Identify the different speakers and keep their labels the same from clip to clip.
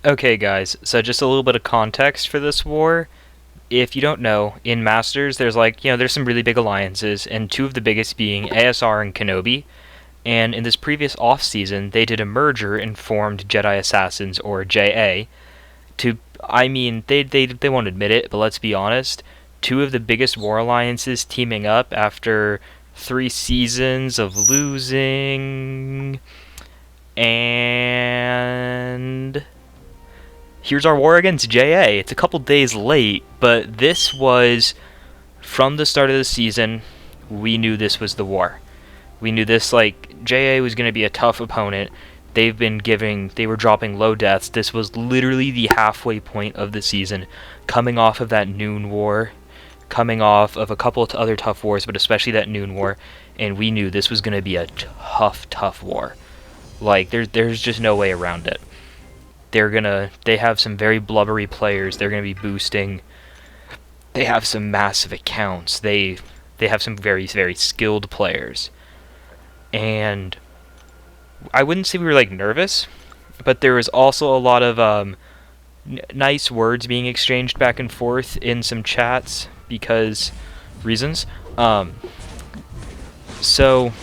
Speaker 1: Okay guys, so just a little bit of context for this war. If you don't know, in Masters there's there's some really big alliances, and two of the biggest being ASR and Kenobi. And in this previous off-season, they did a merger and formed Jedi Assassins, or JA. They won't admit it, but let's be honest, two of the biggest war alliances teaming up after 3 seasons of losing, and here's our war against JA. It's a couple days late, but this was, from the start of the season, we knew this was the war. We knew this, JA was going to be a tough opponent. They were dropping low deaths. This was literally the halfway point of the season, coming off of that noon war, coming off of a couple of other tough wars, but especially that noon war, and we knew this was going to be a tough war. There's just no way around it. They have some very blubbery players they're gonna be boosting. They have some massive accounts. They have some very skilled players. And I wouldn't say we were nervous, but there was also a lot of nice words being exchanged back and forth in some chats because reasons. So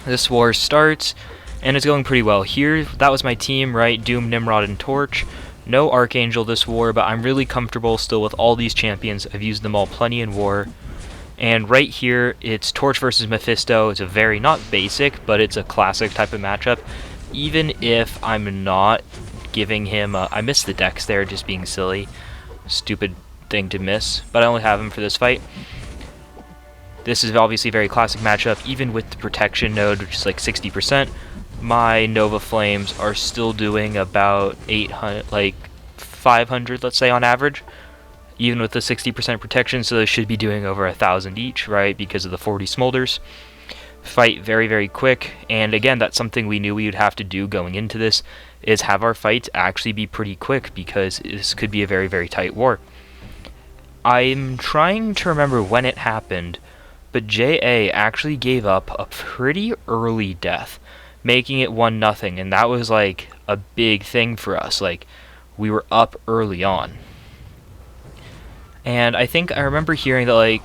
Speaker 1: this war starts, and it's going pretty well. Here, that was my team, right? Doom, Nimrod, and Torch. No Archangel this war, but I'm really comfortable still with all these champions. I've used them all plenty in war. And right here, it's Torch versus Mephisto. It's a very, not basic, but it's a classic type of matchup. Even if I'm not giving him I missed the dex there, just being silly. Stupid thing to miss. But I only have him for this fight. This is obviously a very classic matchup, even with the protection node, which is 60%. My Nova Flames are still doing about 500, let's say, on average, even with the 60% protection, so they should be doing over 1,000 each, right, because of the 40 smolders. Fight very quick, and again, that's something we knew we would have to do going into this, is have our fights actually be pretty quick, because this could be a very tight war. I'm trying to remember when it happened, but JA actually gave up a pretty early death, making it 1-0, and that was a big thing for us. We were up early on. And I think I remember hearing that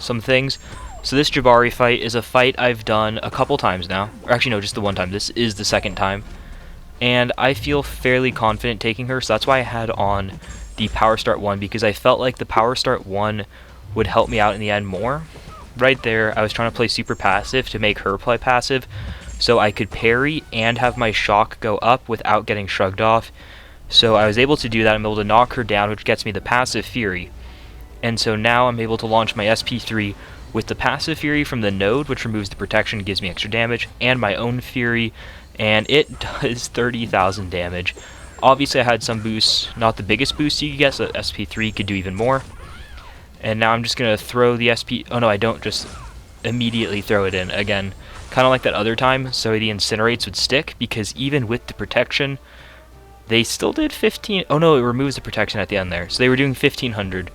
Speaker 1: some things. So this Jabari fight is a fight I've done a couple times now. Or actually no, just the one time. This is the second time. And I feel fairly confident taking her, so that's why I had on the Power Start 1, because I felt like the Power Start 1 would help me out in the end more. Right there, I was trying to play super passive to make her play passive, so I could parry and have my shock go up without getting shrugged off. So I was able to do that. I'm able to knock her down, which gets me the passive Fury. And so now I'm able to launch my SP3 with the passive Fury from the node, which removes the protection, gives me extra damage, and my own Fury, and it does 30,000 damage. Obviously I had some boosts, not the biggest boost you could get, so SP3 could do even more. And now I'm just going to throw the SP... Oh no, I don't just immediately throw it in again. Kind of like that other time, so the incinerates would stick, because even with the protection, they still did 15... Oh no, it removes the protection at the end there. So they were doing 1,500.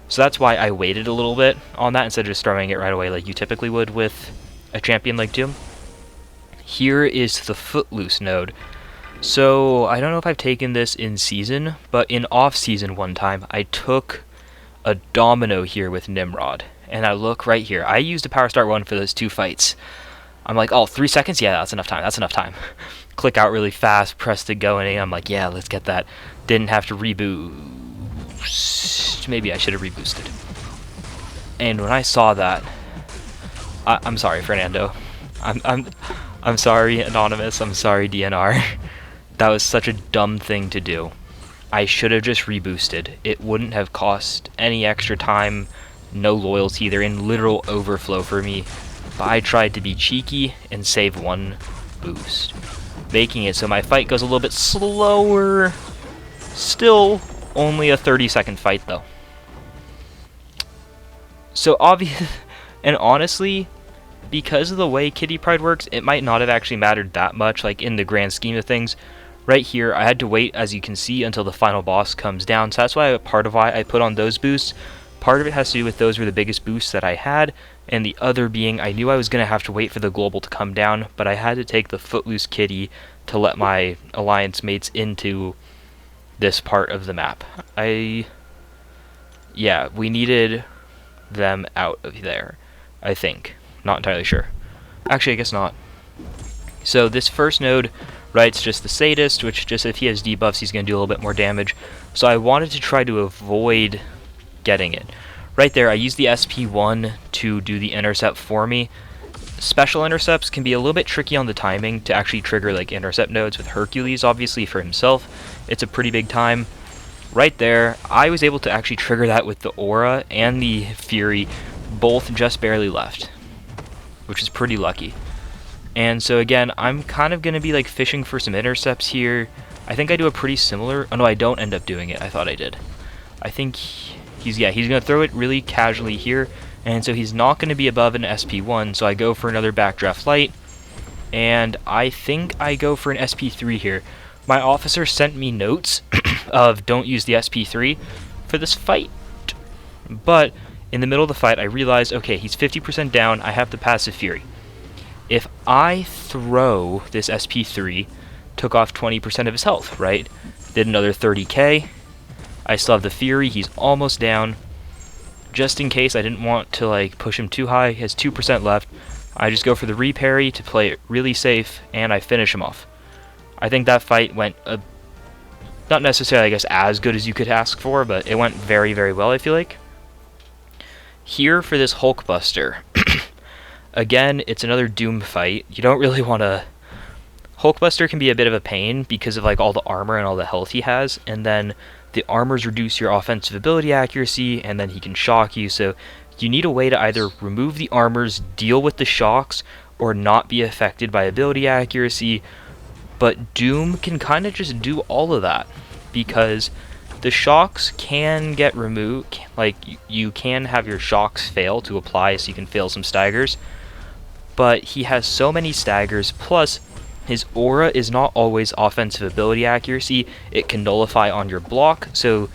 Speaker 1: So that's why I waited a little bit on that instead of just throwing it right away like you typically would with a champion like Doom. Here is the Footloose node. So I don't know if I've taken this in season, but in off-season one time, I took a domino here with Nimrod. And I look right here. I used a Power Start 1 for those 2 fights. I'm like, oh, 3 seconds? Yeah, that's enough time. Click out really fast, press to go, and I'm like, yeah, let's get that. Didn't have to reboost. Maybe I should have reboosted. And when I saw that, I'm sorry, Fernando. I'm sorry, Anonymous. I'm sorry, DNR. That was such a dumb thing to do. I should have just reboosted. It wouldn't have cost any extra time, no loyalty. They're in literal overflow for me. But I tried to be cheeky and save 1 boost, making it so my fight goes a little bit slower. Still only a 30-second fight though. So obvious, and honestly, because of the way Kitty Pride works, it might not have actually mattered that much, in the grand scheme of things. Right here, I had to wait, as you can see, until the final boss comes down, so that's part of why I put on those boosts. Part of it has to do with those were the biggest boosts that I had, and the other being I knew I was going to have to wait for the global to come down, but I had to take the Footloose Kitty to let my alliance mates into this part of the map. Yeah, we needed them out of there, I think. Not entirely sure. Actually, I guess not. So this first node, right, it's just the sadist, which just if he has debuffs, he's going to do a little bit more damage. So I wanted to try to avoid getting it. Right there, I used the SP1 to do the intercept for me. Special intercepts can be a little bit tricky on the timing to actually trigger like intercept nodes with Hercules, obviously, for himself. It's a pretty big time. Right there, I was able to actually trigger that with the Aura and the Fury, both just barely left, which is pretty lucky. And so again, I'm kind of going to be like fishing for some intercepts here. I think I do a pretty similar... Oh no, I don't end up doing it. I thought I did. I think he's going to throw it really casually here. And so he's not going to be above an SP1, so I go for another backdraft light. And I think I go for an SP3 here. My officer sent me notes of don't use the SP3 for this fight. But in the middle of the fight, I realized, okay, he's 50% down. I have the passive Fury. If I throw this SP3, took off 20% of his health, right? Did another 30k. I still have the Fury. He's almost down. Just in case I didn't want to like push him too high, he has 2% left. I just go for the reparry to play it really safe, and I finish him off. I think that fight went not necessarily, I guess, as good as you could ask for, but it went very, very well, I feel like. Here for this Hulkbuster. Again, it's another Doom fight. You don't really want to... Hulkbuster can be a bit of a pain because of like all the armor and all the health he has, and then the armors reduce your offensive ability accuracy, and then he can shock you, so you need a way to either remove the armors, deal with the shocks, or not be affected by ability accuracy. But Doom can kind of just do all of that, because the shocks can get removed. Like, you can have your shocks fail to apply, so you can fail some staggers. But he has so many staggers, plus his aura is not always offensive ability accuracy. It can nullify on your block, so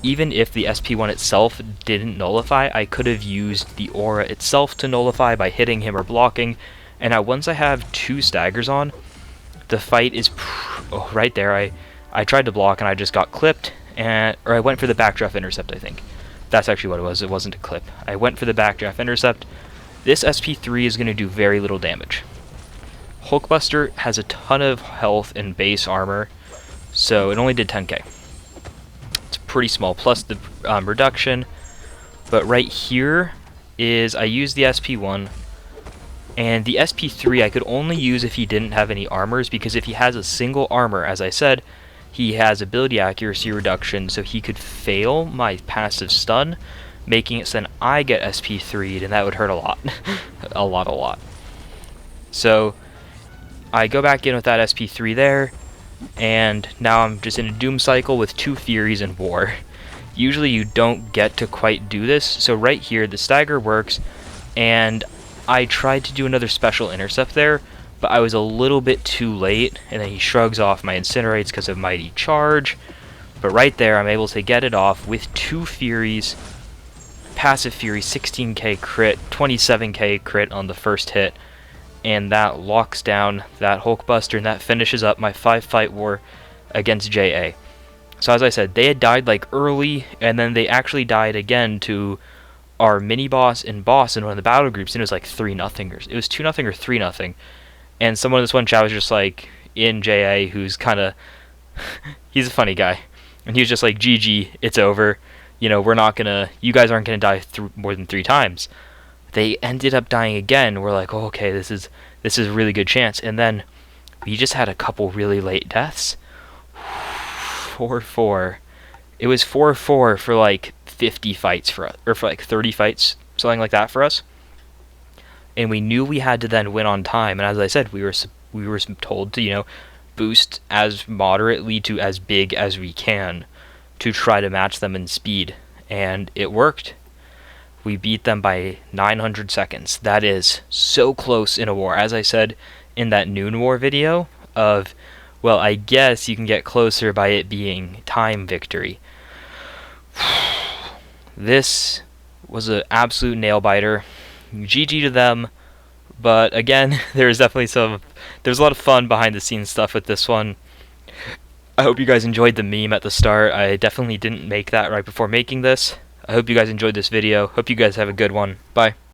Speaker 1: even if the SP1 itself didn't nullify, I could have used the aura itself to nullify by hitting him or blocking. And now once I have 2 staggers on, the fight is right there. I tried to block and I just got clipped, or I went for the backdraft intercept, I think. That's actually what it was. It wasn't a clip. I went for the backdraft intercept. This SP3 is going to do very little damage. Hulkbuster has a ton of health and base armor, so it only did 10k. It's pretty small, plus the reduction. But right here is, I used the SP1, and the SP3 I could only use if he didn't have any armors, because if he has a single armor, as I said, he has ability accuracy reduction, so he could fail my passive stun, making it so then I get SP3'd, and that would hurt a lot. a lot. So I go back in with that SP3 there, and now I'm just in a Doom cycle with 2 Furies and War. Usually you don't get to quite do this, so right here the stagger works, and I tried to do another special intercept there, but I was a little bit too late, and then he shrugs off my incinerates because of Mighty Charge. But right there I'm able to get it off with 2 Furies, passive Fury, 16k crit, 27k crit on the first hit, and that locks down that Hulkbuster, and that finishes up my 5-fight war against JA. So as I said, they had died like early, and then they actually died again to our mini-boss and boss in one of the battle groups, and it was like 3-0, or it was 2-0 or 3-0. And someone in this one chat was just like, in JA, who's kind of, he's a funny guy, and he was just like, GG, it's over, you know, we're not gonna, you guys aren't gonna die more than 3 times. They ended up dying again. We're like, oh, okay, this is a really good chance. And then we just had a couple really late deaths. 4-4. It was 4-4 for like 50 fights for us, or for like 30 fights, something like that for us. And we knew we had to then win on time. And as I said, we were told to, you know, boost as moderately to as big as we can to try to match them in speed. And it worked. We beat them by 900 seconds. That is so close in a war. As I said in that Noon War video of, well, I guess you can get closer by it being time victory. This was an absolute nail-biter. GG to them, but again, there's definitely some there's a lot of fun behind the scenes stuff with this one. I hope you guys enjoyed the meme at the start. I definitely didn't make that right before making this. I hope you guys enjoyed this video. Hope you guys have a good one. Bye.